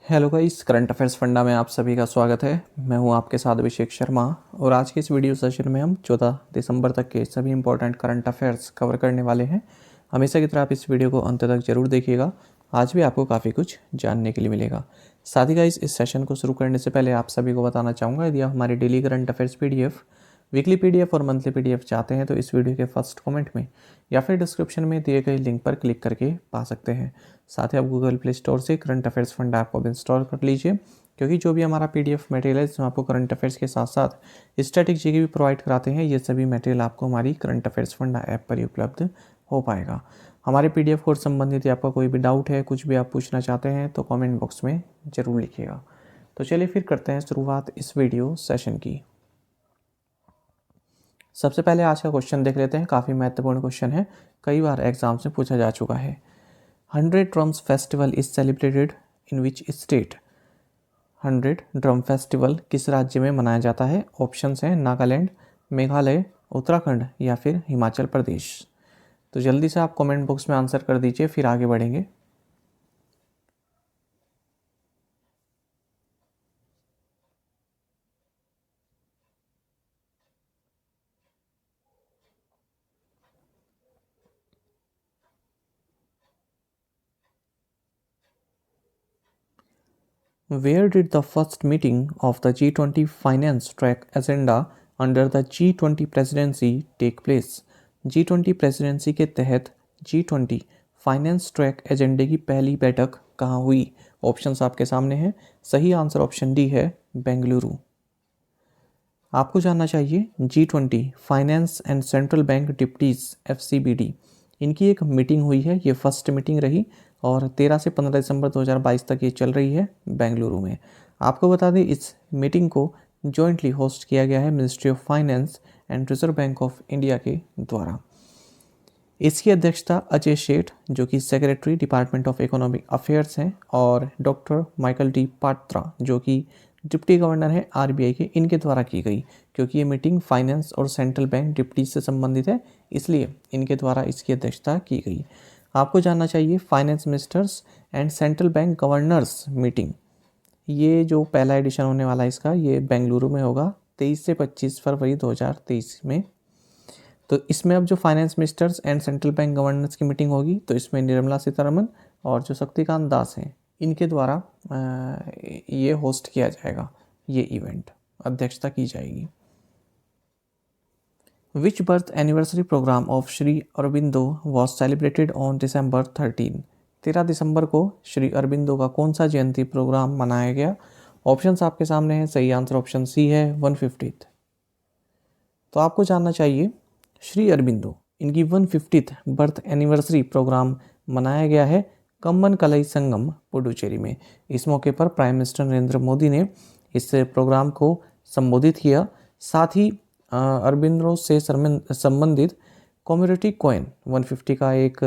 Hello guys, current affairs funda में आप सभी का स्वागत है। मैं हूं आपके साथ अभिषेक शर्मा और आज के इस वीडियो सेशन में हम 14 दिसंबर तक के सभी इंपॉर्टेंट करंट अफेयर्स कवर करने वाले हैं। हमेशा की तरह आप इस वीडियो को अंत तक जरूर देखिएगा। आज भी आपको काफ़ी कुछ जानने के लिए मिलेगा। साथ ही गाइस, इस सेशन को शुरू करने से पहले आप सभी को बताना चाहूँगा, यदि आप हमारी daily current affairs PDF, weekly PDF और मंथली PDF चाहते हैं तो इस वीडियो के फर्स्ट कमेंट में या फिर डिस्क्रिप्शन में दिए गए लिंक पर क्लिक करके पा सकते हैं। साथ ही आप गूगल प्ले स्टोर से करंट अफेयर्स फंड ऐप को भी इंस्टॉल कर लीजिए, क्योंकि जो भी हमारा PDF मटेरियल है जिसमें आपको करंट अफेयर्स के साथ साथ स्टैटिक जीके भी प्रोवाइड कराते हैं, ये सभी मटेरियल आपको हमारी करंट अफेयर्स फंड ऐप पर ही उपलब्ध हो पाएगा। हमारे PDF कोर्स संबंधित आपका कोई भी डाउट है, कुछ भी आप पूछना चाहते हैं तो कमेंट बॉक्स में ज़रूर लिखिएगा। तो चलिए फिर करते हैं शुरुआत इस वीडियो सेशन की। सबसे पहले आज का क्वेश्चन देख लेते हैं। काफ़ी महत्वपूर्ण क्वेश्चन है, कई बार एग्जाम से पूछा जा चुका है। 100 drums festival is celebrated in which state? 100 drum festival किस राज्य में मनाया जाता है? ऑप्शंस हैं नागालैंड, मेघालय, उत्तराखंड या फिर हिमाचल प्रदेश। तो जल्दी से आप कमेंट बॉक्स में आंसर कर दीजिए, फिर आगे बढ़ेंगे। Where did the first meeting of the G20 finance track agenda under the G20 presidency take place? G20 presidency के तहत G20 फाइनेंस ट्रैक एजेंडे की पहली बैठक कहाँ हुई? ऑप्शंस आपके सामने हैं। सही आंसर ऑप्शन डी है, बेंगलुरु। आपको जानना चाहिए, G20 finance and central bank deputies FCBD, इनकी एक मीटिंग हुई है। ये फर्स्ट मीटिंग रही और 13 से 15 दिसंबर 2022 तक ये चल रही है बेंगलुरु में। आपको बता दें, इस मीटिंग को जॉइंटली होस्ट किया गया है ministry of finance and reserve bank of India के द्वारा। इसकी अध्यक्षता अजय सेठ, जो कि secretary department of economic affairs हैं, और डॉक्टर माइकल डी पात्रा, जो कि डिप्टी गवर्नर है RBI के, इनके द्वारा की गई। क्योंकि ये मीटिंग फाइनेंस और सेंट्रल बैंक डिप्टी से संबंधित है, इसलिए इनके द्वारा इसकी अध्यक्षता की गई। आपको जानना चाहिए, finance ministers and central bank governors meeting, ये जो पहला एडिशन होने वाला है इसका, ये बेंगलुरु में होगा 23 से 25 फरवरी 2023 में। तो इसमें अब जो finance ministers and central bank governors की मीटिंग होगी, तो इसमें निर्मला सीतारमन और जो शक्तिकांत दास हैं, इनके द्वारा ये होस्ट किया जाएगा। ये इवेंट अध्यक्षता की जाएगी। Which birth anniversary programme of Shri Aurobindo was celebrated on December 13? 13 दिसंबर को श्री अरबिंदो का कौन सा जयंती प्रोग्राम मनाया गया? ऑप्शंस आपके सामने हैं। सही आंसर ऑप्शन सी है, 150th। तो आपको जानना चाहिए, श्री अरबिंदो, इनकी 150th बर्थ एनिवर्सरी प्रोग्राम मनाया गया है कम्बन कलई संगम, पुडुचेरी में। इस मौके पर प्राइम मिनिस्टर नरेंद्र मोदी ने इस प्रोग्राम को संबोधित किया। साथ ही अरबिंदो से संबंधित कम्युनिटी कॉइन 150 का एक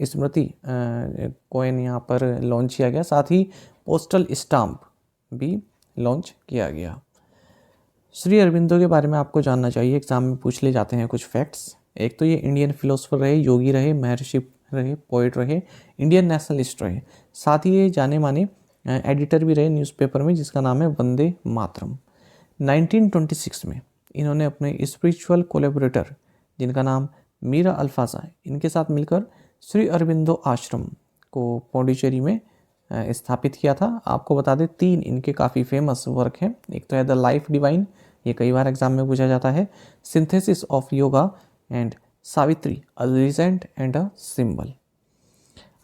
स्मृति कॉइन यहाँ पर लॉन्च किया गया। साथ ही पोस्टल स्टाम्प भी लॉन्च किया गया। श्री अरबिंदो के बारे में आपको जानना चाहिए, एग्जाम में पूछ ले जाते हैं कुछ फैक्ट्स। एक तो ये इंडियन फिलोसोफर रहे, योगी रहे, महर्षि रहे, पोइट रहे, इंडियन नेशनलिस्ट रहे। साथ ही ये जाने माने एडिटर भी रहे न्यूज़पेपर में, जिसका नाम है वंदे मातरम। 1926 में इन्होंने अपने स्पिरिचुअल कोलेबोरेटर, जिनका नाम मीरा अल्फाजा है, इनके साथ मिलकर श्री अरबिंदो आश्रम को पौंडीचेरी में स्थापित किया था। आपको बता दें, 3 इनके काफ़ी फेमस वर्क हैं। एक तो है द लाइफ डिवाइन, ये कई बार एग्जाम में पूछा जाता है। Synthesis of yoga and Savitri, a legend and a symbol.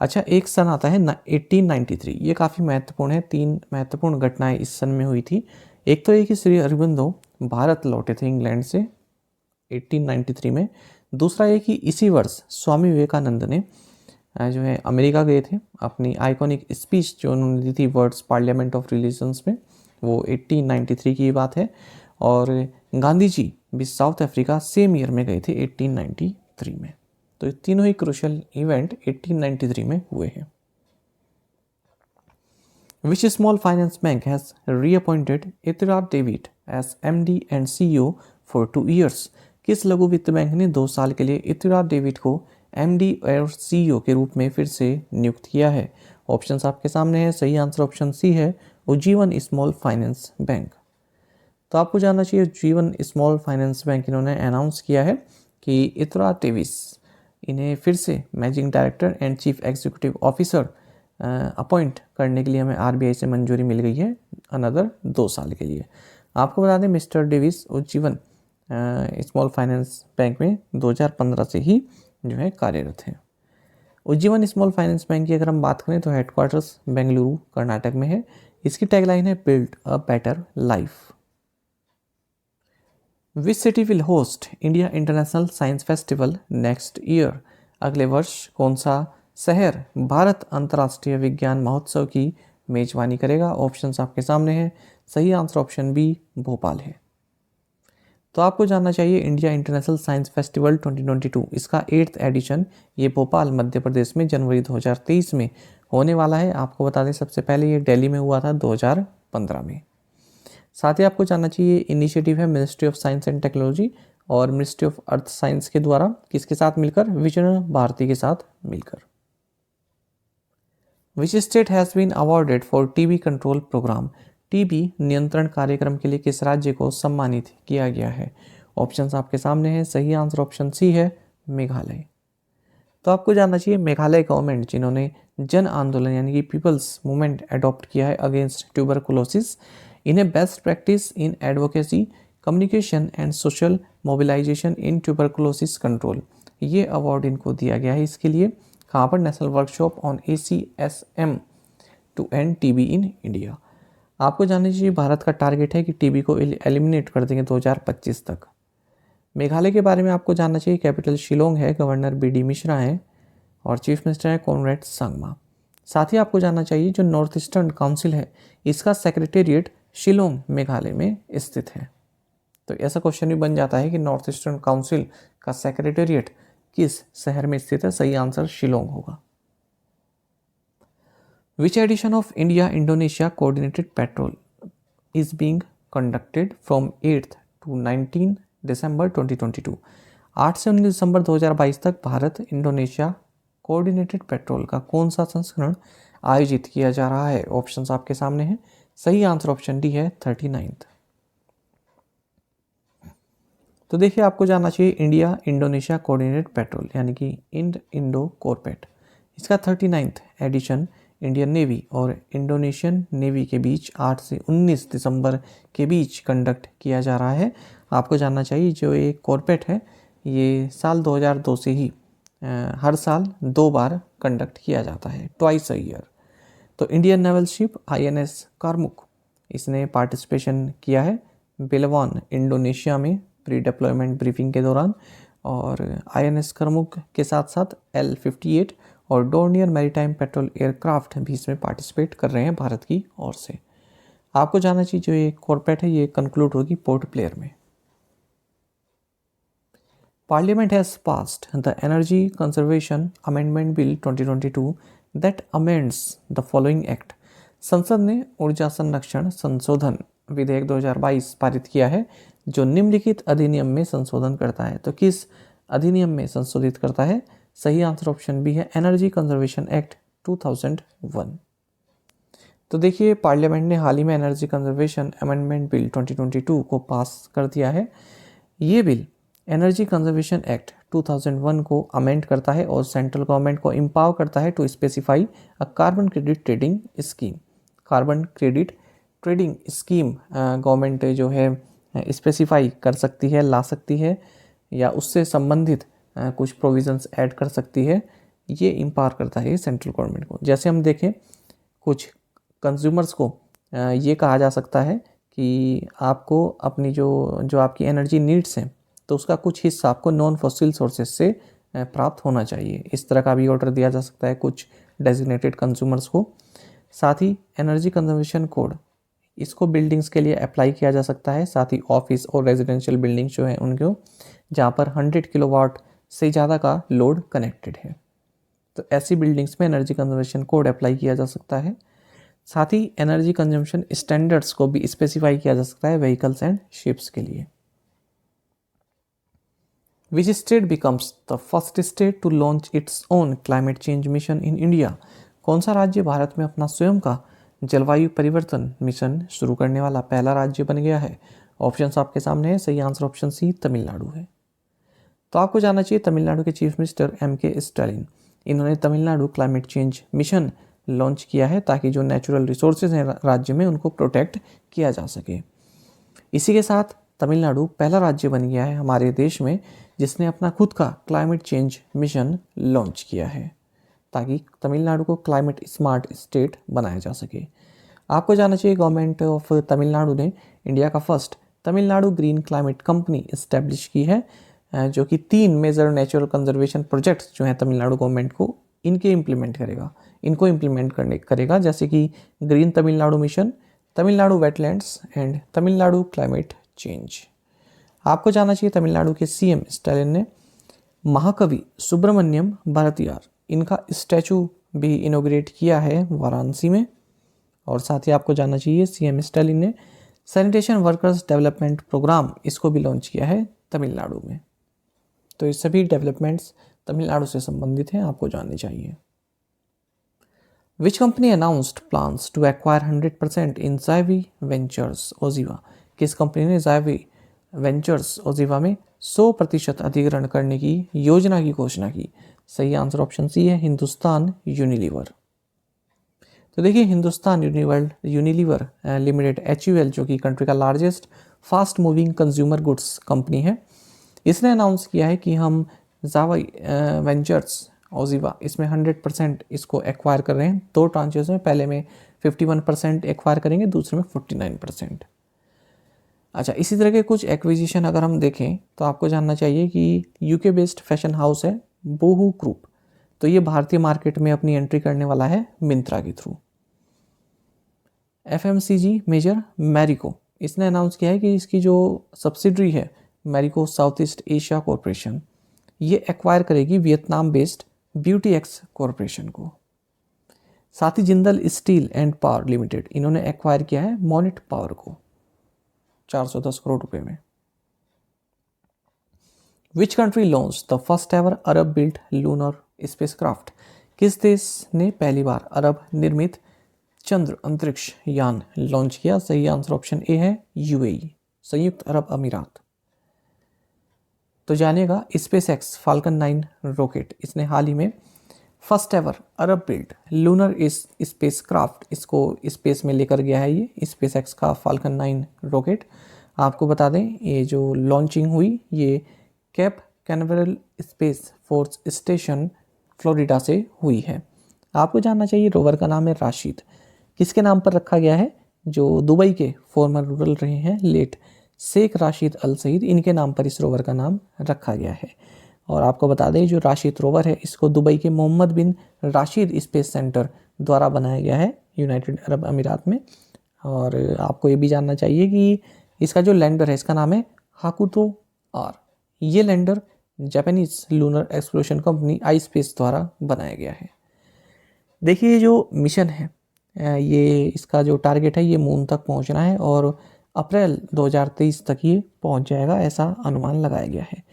अच्छा, एक सन आता है 1893, ये काफ़ी महत्वपूर्ण है। 3 महत्वपूर्ण घटनाएं इस सन में हुई थी। एक तो ये कि श्री अरबिंदो भारत लौटे थे इंग्लैंड से 1893 में। दूसरा ये कि इसी वर्ष स्वामी विवेकानंद ने जो है अमेरिका गए थे। अपनी आइकॉनिक स्पीच जो उन्होंने दी थी वर्ड्स पार्लियामेंट ऑफ रिलीजन्स में, वो 1893 की बात है। और गांधी जी भी साउथ अफ्रीका सेम ईयर में गए थे 1893 में। तो ये तीनों ही क्रूशियल इवेंट 1893 में हुए हैं। Which small finance bank has reappointed Etirad David as MD and CEO for 2 years? किस लघु वित्त बैंक ने 2 साल के लिए इतिराद डेविड को MD और CEO के रूप में फिर से नियुक्त किया है? ऑप्शंस आपके सामने हैं। सही आंसर ऑप्शन सी है, उज्जीवन स्मॉल फाइनेंस बैंक। तो आपको जानना चाहिए उज्जीवन स्मॉल फाइनेंस बैंक इन्होंने अनाउंस किया है कि इतरा टेविस इन्हें फिर से managing director and chief executive officer appoint करने के लिए हमें आरबीआई से मंजूरी मिल गई है अनदर 2 साल के लिए। आपको बता दें mister Davis Ujjivan small finance bank में 2015 से ही जो है कार्यरत हैं। उज्जीवन स्मॉल फाइनेंस बैंक की अगर हम बात करें तो हेडक्वार्टर्स बेंगलुरु कर्नाटक में है। इसकी टैगलाइन है build a better life. Which city will host India international science festival next year? अगले वर्ष कौन सा शहर भारत अंतर्राष्ट्रीय विज्ञान महोत्सव की मेजबानी करेगा? ऑप्शंस आपके सामने हैं। सही आंसर ऑप्शन बी भोपाल है। तो आपको जानना चाहिए इंडिया इंटरनेशनल साइंस फेस्टिवल 2022 इसका 8th एडिशन ये भोपाल मध्य प्रदेश में जनवरी 2023 में होने वाला है। आपको बता दें सबसे पहले ये दिल्ली में हुआ था 2015 में। साथ ही आपको जानना चाहिए इनिशिएटिव है ministry of science and technology और मिनिस्ट्री ऑफ अर्थ साइंस के द्वारा, किसके साथ मिलकर? विजय भारती के साथ मिलकर। Which state has been awarded for TB control programme? TB नियंत्रण कार्यक्रम के लिए किस राज्य को सम्मानित किया गया है? ऑप्शंस आपके सामने हैं। सही आंसर ऑप्शन सी है मेघालय। तो आपको जानना चाहिए मेघालय गवर्नमेंट जिन्होंने जन आंदोलन यानी कि पीपल्स मूवमेंट अडॉप्ट किया है अगेंस्ट ट्यूबरकुलोसिस, इन्हें best practice in advocacy communication and social mobilization in tuberculosis control, ये अवार्ड इनको दिया गया है। इसके लिए कहाँ पर? National workshop on ACSM to end TB in India. आपको जानना चाहिए भारत का टारगेट है कि टीबी को एलिमिनेट कर देंगे 2025 तक। मेघालय के बारे में आपको जानना चाहिए कैपिटल शिलोंग है, गवर्नर BD मिश्रा हैं और चीफ मिनिस्टर है कॉनरेड संगमा। साथ ही आपको जानना चाहिए जो नॉर्थ ईस्टर्न काउंसिल है इसका सेक्रेटेरिएट शिलोंग मेघालय में स्थित है। तो ऐसा क्वेश्चन भी बन जाता है कि नॉर्थ ईस्टर्न काउंसिल का सेक्रेटेरिएट किस शहर में स्थित है? सही आंसर शिलोंग होगा। Which edition of India Indonesia coordinated patrol is being conducted from 8th to 19 December 2022? 8 से 19 दिसंबर 2022 तक भारत इंडोनेशिया कोऑर्डिनेटेड पेट्रोल का कौन सा संस्करण आयोजित किया जा रहा है? ऑप्शंस आपके सामने हैं। सही आंसर ऑप्शन डी है 39th। तो देखिए आपको जानना चाहिए इंडिया इंडोनेशिया कोऑर्डिनेटेड पेट्रोल यानी कि इंडो कोरपेट, इसका 39th एडिशन इंडियन नेवी और इंडोनेशियन नेवी के बीच 8 से 19 दिसंबर के बीच कंडक्ट किया जा रहा है। आपको जानना चाहिए जो ये कॉर्पेट है ये साल 2002 से ही हर साल 2 बार कंडक्ट किया जाता है, ट्वाइस अ ईयर। तो इंडियन नेवल शिप INS कारमुक इसने पार्टिसिपेशन किया है बिलवान इंडोनेशिया में प्री डिप्लॉयमेंट ब्रीफिंग के दौरान, और INS कारमुक के साथ साथ L-58 और डोर्नियर मैरीटाइम पेट्रोल एयरक्राफ्ट भी इसमें पार्टिसिपेट कर रहे हैं भारत की ओर से। आपको जानना चाहिए जो ये कॉर्पेट है ये कंक्लूड होगी पोर्ट ब्लेयर में। Parliament has passed the Energy Conservation Amendment Bill 2022 that amends the following act. संसद ने ऊर्जा संरक्षण संशोधन विधेयक 2022 पारित किया है जो निम्नलिखित अधिनियम में संशोधन करता है। तो किस अधिनियम में संशोधित करता है? सही आंसर ऑप्शन बी है एनर्जी कंजर्वेशन एक्ट 2001। तो देखिए पार्लियामेंट ने हाल ही में एनर्जी कंजर्वेशन अमेंडमेंट बिल 2022 को पास कर दिया है। ये बिल एनर्जी कंजर्वेशन एक्ट 2001 को अमेंड करता है और सेंट्रल गवर्नमेंट को एम्पावर करता है to specify a carbon credit trading scheme. Carbon credit trading scheme government जो है स्पेसिफाई कर सकती है, ला सकती है या उससे संबंधित कुछ प्रोविजंस ऐड कर सकती है। ये एम्पावर करता है सेंट्रल गवर्नमेंट को। जैसे हम देखें कुछ कंज्यूमर्स को ये कहा जा सकता है कि आपको अपनी जो आपकी एनर्जी नीड्स हैं तो उसका कुछ हिस्सा आपको नॉन फॉसिल सोर्सेज से प्राप्त होना चाहिए। इस तरह का भी ऑर्डर दिया जा सकता है कुछ डेजिग्नेटेड कंज्यूमर्स को। साथ ही एनर्जी कंजर्वेशन कोड इसको बिल्डिंग्स के लिए अप्लाई किया जा सकता है, साथ ही ऑफिस और रेजिडेंशियल बिल्डिंग्स जो हैं उनको जहाँ पर 100 किलोवाट से ज़्यादा का लोड कनेक्टेड है तो ऐसी बिल्डिंग्स में एनर्जी कंजर्वेशन कोड अप्लाई किया जा सकता है। साथ ही एनर्जी कंजम्पशन स्टैंडर्ड्स को भी स्पेसिफाई किया जा सकता है व्हीकल्स एंड शिप्स के लिए। Which state becomes the first state to launch its own climate change mission in India? कौन सा राज्य भारत में अपना स्वयं का जलवायु परिवर्तन मिशन शुरू करने वाला पहला राज्य बन गया है? ऑप्शंस आपके सामने है, सही आंसर ऑप्शन सी तमिलनाडु है। तो आपको जानना चाहिए तमिलनाडु के चीफ मिनिस्टर के स्टालिन, इन्होंने Tamil Nadu climate change mission launch किया है ताकि जो नेचुरल रिसोर्सेज हैं राज्य में उनको प्रोटेक्ट किया जा सके। इसी के साथ तमिलनाडु पहला राज्य बन गया है हमारे देश में जिसने अपना खुद का क्लाइमेट चेंज मिशन लॉन्च किया है ताकि तमिलनाडु को क्लाइमेट स्मार्ट स्टेट बनाया जा सके। आपको जानना चाहिए गवर्नमेंट ऑफ तमिलनाडु ने इंडिया का first Tamil Nadu green climate company establish की है, जो कि 3 मेजर नेचुरल कंजर्वेशन प्रोजेक्ट्स जो हैं तमिलनाडु गवर्नमेंट को इनको इम्प्लीमेंट करेगा, जैसे कि green Tamil Nadu mission, Tamil Nadu wetlands and Tamil Nadu climate change. आपको जानना चाहिए तमिलनाडु के सीएम स्टालिन ने महाकवि सुब्रमण्यम भारतियार, इनका स्टैचू भी इनोग्रेट किया है वाराणसी में। और साथ ही आपको जानना चाहिए सीएम स्टालिन ने सैनिटेशन वर्कर्स डेवलपमेंट प्रोग्राम इसको भी लॉन्च किया है तमिलनाडु में। तो ये सभी डेवलपमेंट्स तमिलनाडु से संबंधित हैं, आपको जाननी चाहिए। Which company announced plans to acquire 100% in Zywie ventures OZiva? किस कंपनी ने जायवी वेंचर्स ओजिवा में 100% अधिग्रहण करने की योजना की घोषणा की? सही आंसर ऑप्शन सी है, हिंदुस्तान यूनिलीवर। तो देखिए हिंदुस्तान यूनिलीवर लिमिटेड HUL जो कि कंट्री का largest fast moving consumer goods company है, इसने अनाउंस किया है कि हम जावाई वेंचर्स ओजिवा इसमें 100% इसको एक्वायर कर रहे हैं। 2 ट्रांचेस में, पहले में 51% एक्वायर करेंगे, दूसरे में 49%। अच्छा, इसी तरह के कुछ एक्विजिशन अगर हम देखें तो आपको जानना चाहिए कि UK बेस्ड फैशन हाउस है बोहू ग्रुप, तो ये भारतीय मार्केट में अपनी एंट्री करने वाला है मिंत्रा के थ्रू। FMCG मेजर मैरिको, इसने अनाउंस किया है कि इसकी जो सब्सिडरी है Marico south east Asia corporation, ये एक्वायर करेगी Vietnam based beauty X corporation को। साथ ही Jindal steel and power limited, इन्होंने एक्वायर किया है मोनिट पावर को 410 करोड़ रुपए में। Which country launch the first ever Arab built lunar spacecraft? किस देश ने पहली बार अरब निर्मित चंद्र अंतरिक्ष यान लॉन्च किया? सही आंसर ऑप्शन ए है, UAE, संयुक्त अरब अमीरात। तो जानिएगा स्पेस एक्स फाल्कन 9 रॉकेट, इसने हाल ही में first ever Arab built lunar spacecraft इसको स्पेस में लेकर गया है। ये स्पेस एक्स का फाल्कन 9 रॉकेट, आपको बता दें ये जो लॉन्चिंग हुई ये cap Canaveral space force station Florida से हुई है। आपको जानना चाहिए रोवर का नाम है राशिद, किसके नाम पर रखा गया है? जो दुबई के फॉर्मर रूरल रहे हैं लेट शेख राशिद अल सईद, इनके नाम पर इस रोवर का नाम रखा गया है। और आपको बता दें जो राशिद रोवर है इसको दुबई के मोहम्मद बिन राशिद स्पेस सेंटर द्वारा बनाया गया है यूनाइटेड अरब अमीरात में। और आपको ये भी जानना चाहिए कि इसका जो लैंडर है इसका नाम है हाकुतो आर। ये lander Japanese lunar exploration company ispace द्वारा बनाया गया है। देखिए ये जो मिशन है ये इसका जो टारगेट है ये मून तक पहुंचना है और अप्रैल 2023 तक ये पहुंच जाएगा, ऐसा अनुमान लगाया गया है।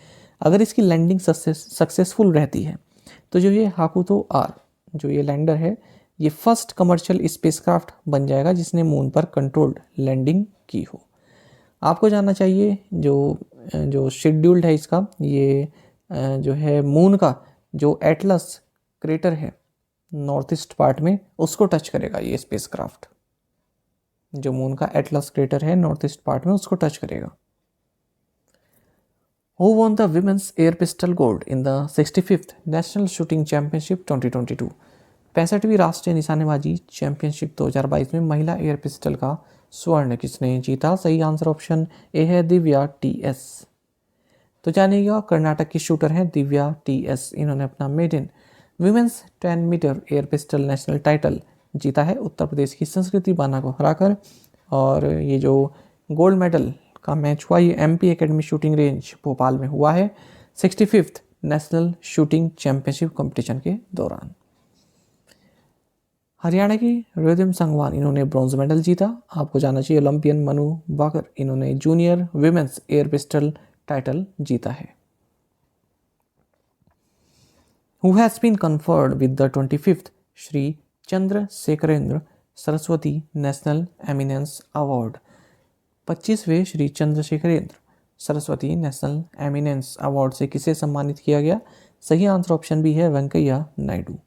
अगर इसकी लैंडिंग सक्सेसफुल रहती है तो जो ये हाकुतो आर जो ये लैंडर है ये फर्स्ट कमर्शियल स्पेसक्राफ्ट बन जाएगा जिसने मून पर कंट्रोल्ड लैंडिंग की हो। आपको जानना चाहिए जो शेड्यूल्ड है इसका, ये जो है मून का जो एटलस क्रेटर है नॉर्थ ईस्ट पार्ट में उसको टच करेगा ये स्पेसक्राफ्ट। जो मून का एटलस क्रेटर है नॉर्थ ईस्ट पार्ट में उसको टच करेगा। Who won the women's air pistol gold in the 65th National Shooting Championship 2022? 65वीं राष्ट्रीय निशानेबाजी चैंपियनशिप 2022 में महिला एयर पिस्टल का स्वर्ण किसने जीता? सही आंसर ऑप्शन ए है, दिव्या TS। तो जानिएगा कर्नाटक की शूटर हैं दिव्या TS, इन्होंने अपना maiden women's 10 metre air pistol national title जीता है उत्तर प्रदेश की संस्कृति बाना को हराकर। और ये जो गोल्ड मेडल का मैच हुआ ये MP academy shooting range Bhopal में हुआ है 65th national shooting championship competition के दौरान। हरियाणा की रिद्धिम संगवान, इन्होंने ब्रॉन्ज मेडल जीता। आपको जानना चाहिए ओलंपियन मनु बाकर, इन्होंने junior women's air pistol title जीता है। Who has been conferred with the 25th Shri Chandrasekharendra Saraswati national eminence award. 25वें Shri Chandrasekharendra Saraswati national eminence award से किसे सम्मानित किया गया? सही आंसर ऑप्शन बी है वेंकैया नायडू।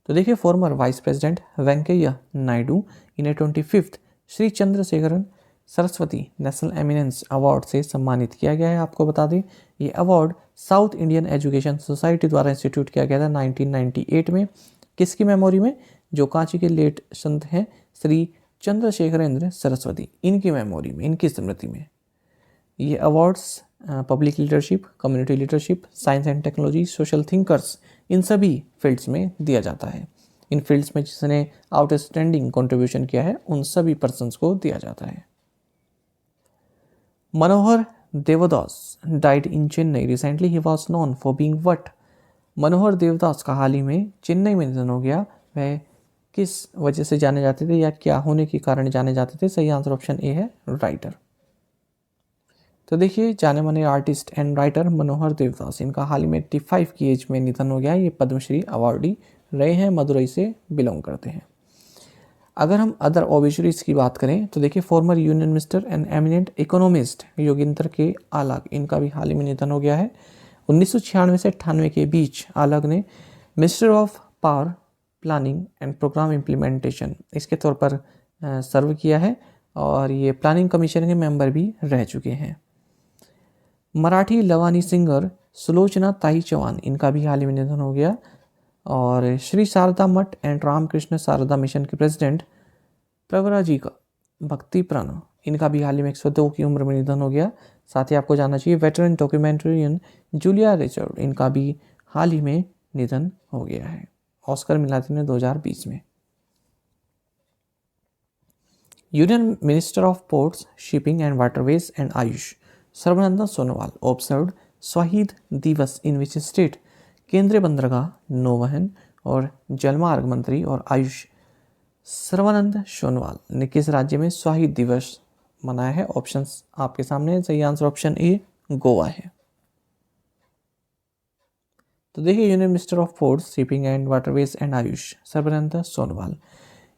तो देखिए farmer vice president Venkaiah Naidu इन्हें 25th Shri Chandrasekaran Saraswati national eminence award से सम्मानित किया गया है। आपको बता दें ये award south Indian education society द्वारा इंस्टीट्यूट किया गया था 1998 में। किसकी मेमोरी में? जो कांची के लेट संत हैं श्री चंद्रशेखरेंद्र सरस्वती, इनकी मेमोरी में, इनकी स्मृति में। ये awards public leadership, community leadership, science and technology, social thinkers, इन सभी फील्ड्स में दिया जाता है। इन फील्ड्स में जिसने आउटस्टैंडिंग कंट्रीब्यूशन किया है उन सभी पर्सन्स को दिया जाता है। Manohar Devadas died in Chennai recently, he was known for being what? Manohar Devadas का हाल ही में चेन्नई में निधन हो गया। वह किस वजह से जाने जाते थे या क्या होने के कारण जाने जाते थे? सही आंसर ऑप्शन ए है राइटर। तो देखिए जाने माने आर्टिस्ट एंड राइटर मनोहर देवदास, इनका हाल ही में 85 की एज में निधन हो गया। ये पद्मश्री अवार्डी रहे हैं, मदुरई से बिलोंग करते हैं। अगर हम अदर ओबिचुरीज की बात करें तो देखिए former union minister and eminent economist Yoginder के आलग, इनका भी हाल ही में निधन हो गया है। 1996 से 98 के बीच आलग ने minister of power planning and programme implementation इसके तौर पर सर्व किया है और ये प्लानिंग कमीशन के मेंबर भी रह चुके हैं। मराठी लवानी सिंगर सुलोचना ताई चौहान, इनका भी हाल ही में निधन हो गया। और श्री शारदा मठ एंड रामकृष्ण शारदा मिशन के प्रेसिडेंट प्रवरा जी का भक्ति प्रण, इनका भी हाल ही में 102 की उम्र में निधन हो गया। साथ ही आपको जानना चाहिए वेटरन डॉक्यूमेंट्रियन जूलिया रिचर्ड, इनका भी हाल ही में निधन हो गया है। ऑस्कर मिला थी 2020 में। Union minister of ports, shipping and waterways and Ayush Sarbananda Sonowal observed शहीद दिवस इन विच स्टेट? केंद्रीय बंदरगाह, नौवहन और जलमार्ग मंत्री और आयुष सर्बानंद सोनोवाल ने किस राज्य में शहीद दिवस मनाया है? ऑप्शंस आपके सामने है। सही आंसर ऑप्शन ए गोवा है। तो देखिए union minister of ports, shipping and waterways and Ayush Sarbananda Sonowal,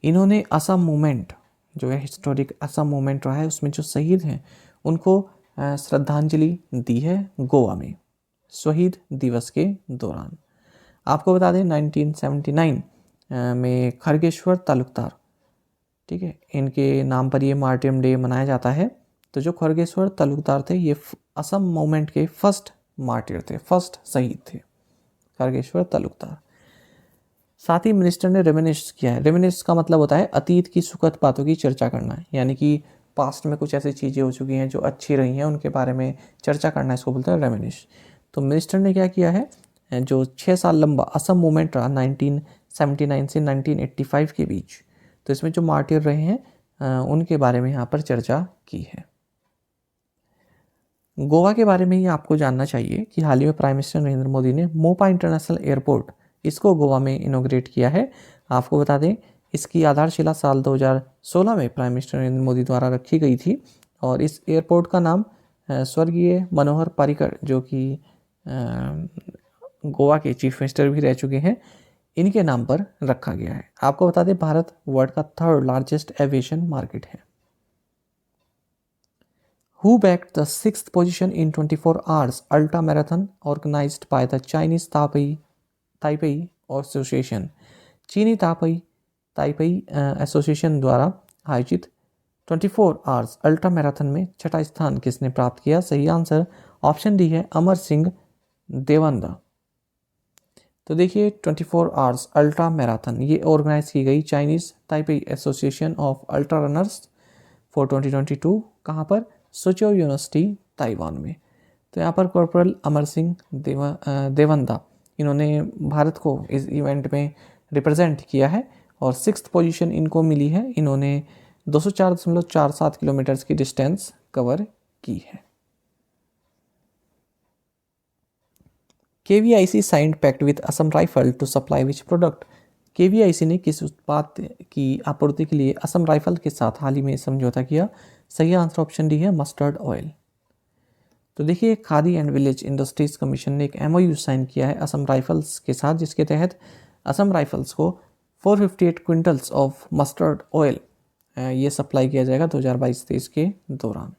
इन्होंने असम मूवमेंट जो है हिस्टोरिक असम मूवमेंट रहा है उसमें जो शहीद हैं उनको श्रद्धांजलि दी है गोवा में शहीद दिवस के दौरान। आपको बता दें 1979 में खरगेश्वर तालुकदार, ठीक है, इनके नाम पर ये मार्टियम डे मनाया जाता है। तो जो खरगेश्वर तालुकदार थे ये असम मूवमेंट के फर्स्ट मार्टियर थे, फर्स्ट शहीद थे खरगेश्वर तालुकदार। साथ ही मिनिस्टर ने रेमिनिश किया है। रेमिनिश का मतलब होता है अतीत की सुखद बातों की चर्चा करना, यानी कि पास्ट में कुछ ऐसी चीज़ें हो चुकी हैं जो अच्छी रही हैं उनके बारे में चर्चा करना, इसको बोलते हैं रेमिनिश। तो मिनिस्टर ने क्या किया है, जो 6 साल लंबा असम मूवमेंट रहा 1979 से 1985 के बीच, तो इसमें जो मार्टियर रहे हैं उनके बारे में यहाँ पर चर्चा की है। गोवा के बारे में ही आपको जानना चाहिए कि हाल ही में प्राइम मिनिस्टर नरेंद्र मोदी ने मोपा इंटरनेशनल एयरपोर्ट इसको गोवा में इनोग्रेट किया है। आपको बता दें इसकी आधारशिला साल 2016 में प्राइम मिनिस्टर नरेंद्र मोदी द्वारा रखी गई थी और इस एयरपोर्ट का नाम स्वर्गीय मनोहर पर्रिकर जो कि गोवा के चीफ मिनिस्टर भी रह चुके हैं, इनके नाम पर रखा गया है। आपको बता दें भारत वर्ल्ड का 3rd लार्जेस्ट एविएशन मार्केट है। Who backed the 6th position in 24 hours ultra marathon organized by the Chinese Taipei Association? चीनी ताइपेई एसोसिएशन द्वारा आयोजित 24 आवर्स अल्ट्रा मैराथन में 6ठा स्थान किसने प्राप्त किया? सही आंसर ऑप्शन डी है अमर सिंह देवंदा। तो देखिए 24 आवर्स अल्ट्रा मैराथन ये ऑर्गेनाइज की गई Chinese Taipei association of ultra runners for 2022। कहाँ पर? सुचो यूनिवर्सिटी ताइवान में। तो यहाँ पर कॉर्पोरल अमर सिंह देवंदा इन्होंने भारत को इस इवेंट में रिप्रेजेंट किया है और 6th पोजीशन इनको मिली है। इन्होंने 204.47 किलोमीटर की डिस्टेंस कवर की है। KVIC signed pact with Assam rifle to supply which product? KVIC ने किस उत्पाद की आपूर्ति के लिए असम राइफल के साथ हाल ही में समझौता किया? सही आंसर ऑप्शन डी है मस्टर्ड ऑयल। तो देखिए khadi and village industries commission ने एक MOU साइन किया है असम राइफल्स के साथ, जिसके तहत असम राइफल्स को 458 क्विंटल्स ऑफ मस्टर्ड ऑयल ये सप्लाई किया जाएगा 2022-23 के दौरान।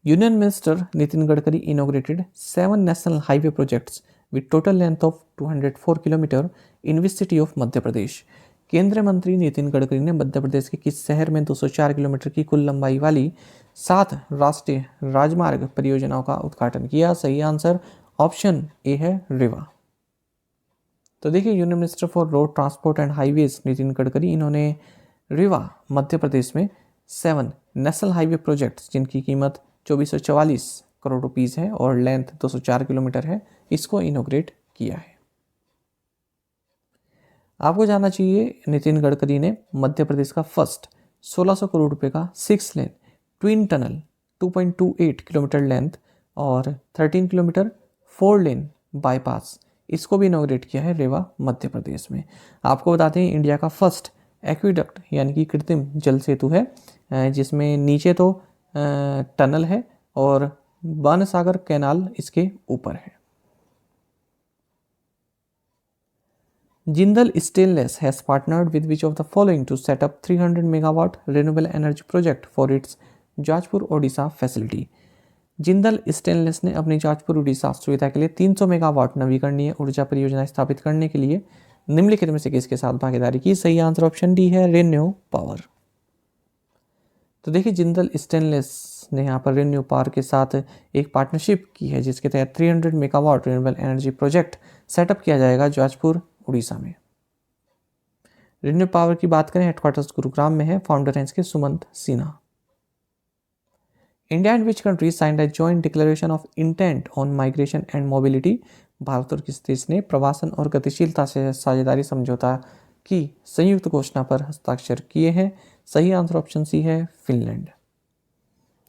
Union minister Nitin Gadkari inaugurated 7 national highway projects with total length of 204 kilometre in which city of Madhya Pradesh. केंद्रीय मंत्री नितिन गडकरी ने मध्य प्रदेश के किस शहर में 204 किलोमीटर की कुल लंबाई वाली 7 राष्ट्रीय राजमार्ग परियोजनाओं का उद्घाटन किया? सही आंसर ऑप्शन ए है रीवा। तो देखिए, union minister for road transport and highways Nitin Gadkari, इन्होंने रीवा मध्य प्रदेश में 7 नेशनल हाईवे प्रोजेक्ट्स जिनकी कीमत 2444 करोड़ रुपीस है और लेंथ 204 किलोमीटर है, इसको इनोग्रेट किया है। आपको जानना चाहिए, नितिन गडकरी ने मध्य प्रदेश का फर्स्ट 1600 करोड़ रुपए का 6 लेन ट्विन टनल 2.28 किलोमीटर लेंथ और 13 किलोमीटर 4 लेन बाईपास, इसको भी इनोग्रेट किया है रीवा मध्य प्रदेश में। आपको बताते हैं, इंडिया का फर्स्ट एक्विडक्ट यानी कि कृत्रिम जल सेतु है, जिसमें नीचे तो टनल है और बाणसागर कैनाल इसके ऊपर है। Jindal stainless has partnered with which of the following to set up 300 megawatt renewable energy project for its Jajpur Odisha facility. Jindal stainless ने अपनी जाजपुर उड़ीसा सुविधा के लिए 300 मेगावाट नवीकरणीय ऊर्जा परियोजना स्थापित करने के लिए निम्नलिखित में से किसके साथ भागीदारी की? सही आंसर ऑप्शन डी है रेन्यू पावर। तो देखिए, जिंदल स्टेनलेस ने यहाँ पर रेन्यू पावर के साथ एक पार्टनरशिप की है जिसके तहत 300 megawatt renewable energy project setup किया जाएगा जाजपुर उड़ीसा में। रेन्यू पावर की बात करें, हेडक्वार्टर्स गुरुग्राम में है, फाउंडर हैं इसके Sumant Sinha. India and which country signed a joint declaration of intent on migration and mobility? Bharat और किस देश ने प्रवासन और गतिशीलता से साझेदारी समझौता की संयुक्त घोषणा पर हस्ताक्षर किए हैं? सही आंसर ऑप्शन सी है फिनलैंड।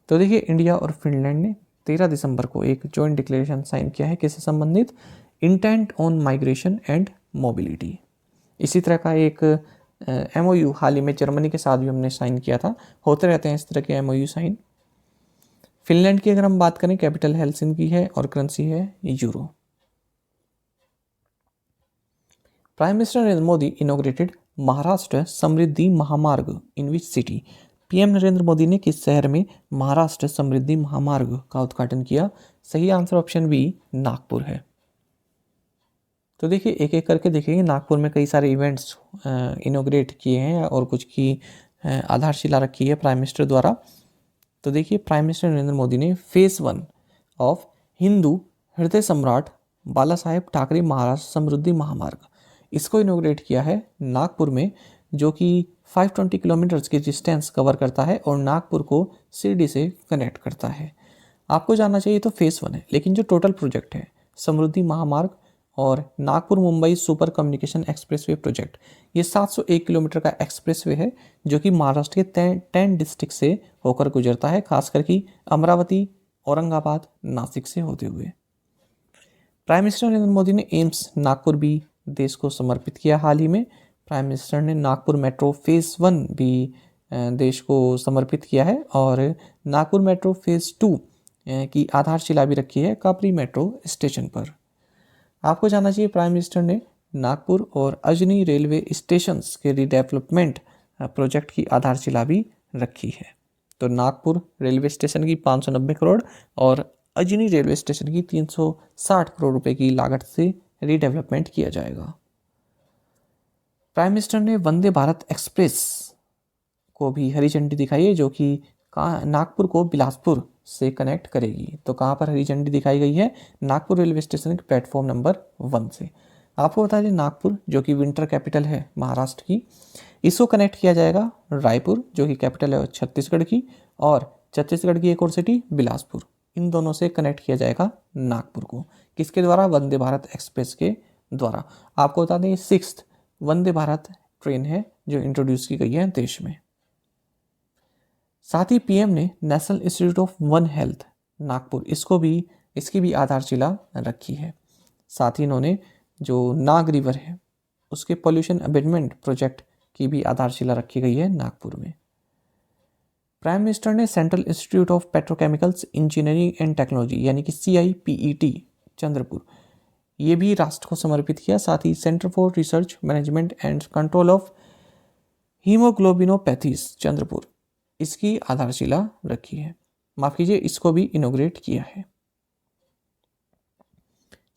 तो देखिए, इंडिया और फिनलैंड ने 13 दिसंबर को एक जॉइंट डिक्लेरेशन साइन किया है, किससे संबंधित? Intent on migration and mobility. इसी तरह का एक MOU हाल ही में जर्मनी के साथ भी हमने साइन किया था। होते रहते हैं इस तरह के MOU साइन। फिनलैंड की अगर हम बात करें, कैपिटल हेलसिंकी है और करेंसी है euro. Prime minister Narendra Modi inaugurated Maharashtra Samruddhi Mahamarg in which city? PM Narendra Modi ने किस शहर में महाराष्ट्र समृद्धि महामार्ग का उद्घाटन किया? सही आंसर ऑप्शन बी नागपुर है। तो देखिए, एक एक करके देखेंगे, नागपुर में कई सारे इवेंट्स इनॉग्रेट किए हैं और कुछ की आधारशिला रखी है प्राइम मिनिस्टर द्वारा। तो देखिए, प्राइम मिनिस्टर नरेंद्र मोदी ने फेज 1 ऑफ हिंदू हृदय सम्राट बाला साहेब ठाकरे महाराष्ट्र समृद्धि महामार्ग, इसको इनोग्रेट किया है नागपुर में, जो कि 520 किलोमीटर्स की डिस्टेंस कवर करता है और नागपुर को शिरडी से कनेक्ट करता है। आपको जानना चाहिए, तो फेज 1 है, लेकिन जो टोटल प्रोजेक्ट है समृद्धि महामार्ग और Nagpur Mumbai super communication expressway project, ये 701 किलोमीटर का एक्सप्रेसवे है जो कि महाराष्ट्र के 10 डिस्ट्रिक्ट से होकर गुजरता है, खासकर कि अमरावती, औरंगाबाद, नासिक से होते हुए। प्राइम मिनिस्टर नरेंद्र मोदी ने एम्स नागपुर भी देश को समर्पित किया हाल ही में। प्राइम मिनिस्टर ने नागपुर मेट्रो फेज 1 भी देश को समर्पित किया है और नागपुर मेट्रो फेज 2 की आधारशिला भी रखी है कापरी मेट्रो स्टेशन पर। आपको जानना चाहिए, प्राइम मिनिस्टर ने नागपुर और अजनी रेलवे स्टेशंस के रीडेवलपमेंट प्रोजेक्ट की आधारशिला भी रखी है। तो नागपुर रेलवे स्टेशन की 590 करोड़ और अजनी रेलवे स्टेशन की 360 करोड़ रुपए की लागत से रीडेवलपमेंट किया जाएगा। प्राइम मिनिस्टर ने वंदे भारत एक्सप्रेस को भी हरी झंडी दिखाई है, जो कि नागपुर को बिलासपुर से कनेक्ट करेगी। तो कहाँ पर हरी झंडी दिखाई गई है? नागपुर रेलवे स्टेशन के प्लेटफॉर्म नंबर 1 से। आपको बता दें, नागपुर जो कि विंटर कैपिटल है महाराष्ट्र की, इसको कनेक्ट किया जाएगा रायपुर जो कि कैपिटल है छत्तीसगढ़ की, और छत्तीसगढ़ की एक और सिटी बिलासपुर, इन दोनों से कनेक्ट किया जाएगा नागपुर को। किसके द्वारा? वंदे भारत एक्सप्रेस के द्वारा। आपको बता दें, 6th वंदे भारत ट्रेन है जो इंट्रोड्यूस की गई है देश में। साथ ही PM ने national institute of one health Nagpur, इसकी भी आधारशिला रखी है। साथ ही इन्होंने जो नाग रिवर है उसके पॉल्यूशन अबेटमेंट प्रोजेक्ट की भी आधारशिला रखी गई है नागपुर में। प्राइम मिनिस्टर ने central institute of petrochemicals engineering and technology यानी कि CIPET चंद्रपुर, ये भी राष्ट्र को समर्पित किया। साथ ही centre for research management and control of haemoglobinopathies Chandrapur, इसकी आधारशिला रखी है। माफ कीजिए, इसको भी इनोग्रेट किया है।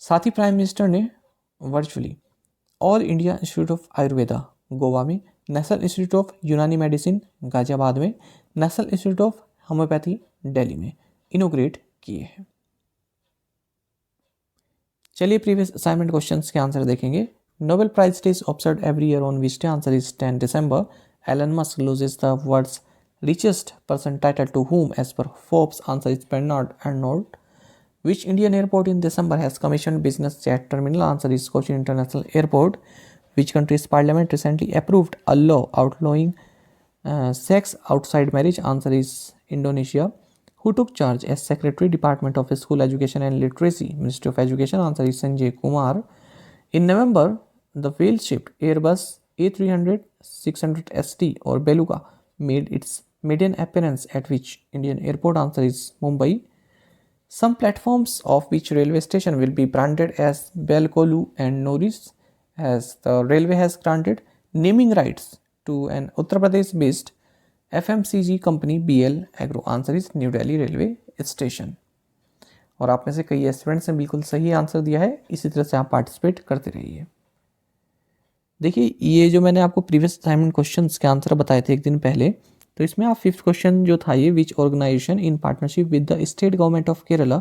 साथ ही प्राइम मिनिस्टर ने virtually all India institute of Ayurveda Goa में, national institute of Unani medicine Ghaziabad में, national institute of homeopathy Delhi में इनोग्रेट किए हैं। चलिए प्रीवियस असाइनमेंट क्वेश्चंस के आंसर देखेंगे। Nobel prize day is observed every year on which day? Answer is 10 December. Elon Musk loses the world's richest person title to whom as per Forbes? Answer is Bernard Arnault. Which Indian airport in December has commissioned business jet terminal? Answer is Cochin International Airport. Which country's parliament recently approved a law outlawing sex outside marriage? Answer is Indonesia. Who took charge as Secretary, Department of School Education and Literacy, Ministry of Education? Answer is Sanjay Kumar. In November, the whale-shaped Airbus A300, 600 ST or Beluga made its maiden appearance at which Indian airport? Answer is Mumbai. Some platforms of which railway station will be branded as Belkolu and Norris, as the railway has granted naming rights to an Uttar Pradesh-based FMCG company BL agro? Answer is new Delhi railway station. और आप में से कई aspirants ने बिल्कुल सही answer दिया है, इसी तरह से आप पार्टिसिपेट करते रहिए। देखिए, ये जो मैंने आपको प्रीवियस असाइनमेंट क्वेश्चंस के आंसर बताए थे एक दिन पहले, तो इसमें आप 5th क्वेश्चन जो था ये, which organisation in partnership with the state government of Kerala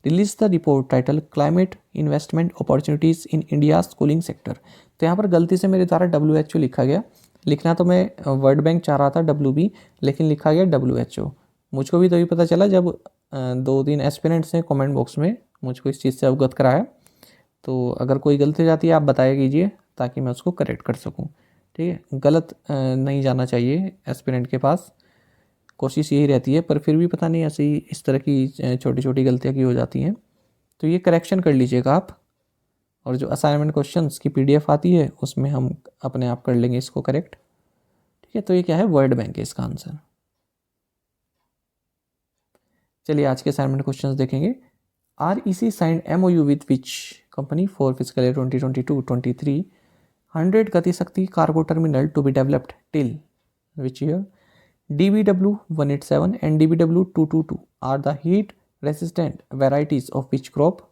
release the report title climate investment opportunities in India schooling sector? तो यहाँ पर गलती से मेरे द्वारा WHO लिखा गया। लिखना तो मैं वर्ल्ड बैंक चाह रहा था WB, लेकिन लिखा गया WHO। मुझको भी तभी पता चला जब 2-3 एस्पिरेंट्स ने कमेंट बॉक्स में मुझको इस चीज़ से अवगत कराया। तो अगर कोई गलती हो जाती है आप बताया कीजिए ताकि मैं उसको करेक्ट कर सकूं। ठीक है, गलत नहीं जाना चाहिए एस्पिरेंट के पास, कोशिश यही रहती है, पर फिर भी पता नहीं ऐसी इस तरह की छोटी छोटी गलतियाँ की हो जाती हैं, तो ये करेक्शन कर लीजिएगा आप। और जो असाइनमेंट क्वेश्चंस की PDF आती है उसमें हम अपने आप कर लेंगे इसको करेक्ट। ठीक है, तो ये क्या है? वर्ल्ड बैंक है इसका आंसर। चलिए आज के असाइनमेंट क्वेश्चंस देखेंगे। REC signed MOU with which company for physical year 2022-23 100 Gati Shakti cargo terminal to be developed till which year? DBW 187 and DBW 222 are the heat resistant varieties of which crop?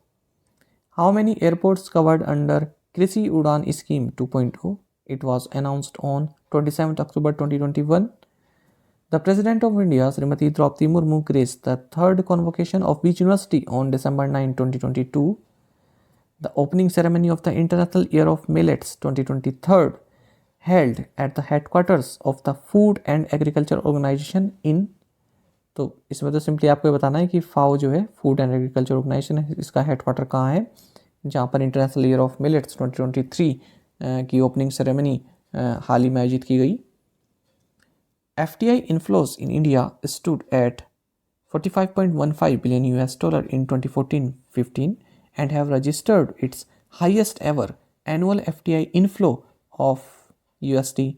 How many airports covered under Krishi Udan Scheme 2.0? It was announced on 27th October 2021. The President of India, Srimati Draupadi Murmu, graced the 3rd convocation of which university on December 9, 2022? The opening ceremony of the International Year of Millets 2023 held at the headquarters of the Food and Agriculture Organization in? तो इसमें तो simply आपको ये बताना है कि FAO जो है फूड एंड एग्रीकल्चर ऑर्गेनाइजेशन है, इसका हेडक्वार्टर कहाँ है, जहाँ पर इंटरनेशनल ईयर ऑफ मिलेट्स 2023 की ओपनिंग सेरेमनी हाल ही में आयोजित की गई। FDI inflows in India stood at $45.15 billion in 2014-15 and have registered its highest ever annual FDI inflow of USD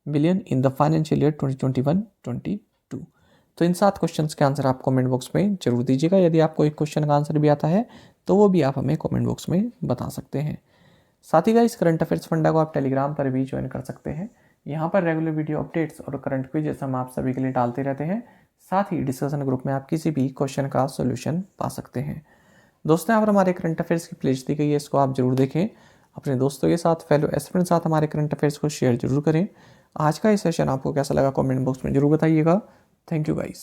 billion in the financial year 2021-22। तो इन 7 क्वेश्चंस के answer आप comment box में जरूर दीजिएगा। यदि आपको एक क्वेश्चन का आंसर भी आता है तो वो भी आप हमें कमेंट बॉक्स में बता सकते हैं। साथ ही गाइस करंट अफेयर्स फंडा को आप टेलीग्राम पर भी ज्वाइन कर सकते हैं। यहाँ पर रेगुलर वीडियो अपडेट्स और करंट क्विजेस हम आप सभी के लिए डालते रहते हैं। साथ ही डिस्कशन ग्रुप में आप किसी भी क्वेश्चन का सोल्यूशन पा सकते हैं। दोस्तों, यहाँ पर हमारे करंट अफेयर्स की प्लेलिस्ट दी गई है, इसको आप जरूर देखें। अपने दोस्तों के साथ, फेलो एस्पिरेंट साथ हमारे करंट अफेयर्स को शेयर जरूर करें। आज का ये सेशन आपको कैसा लगा कमेंट बॉक्स में जरूर बताइएगा। Thank you guys.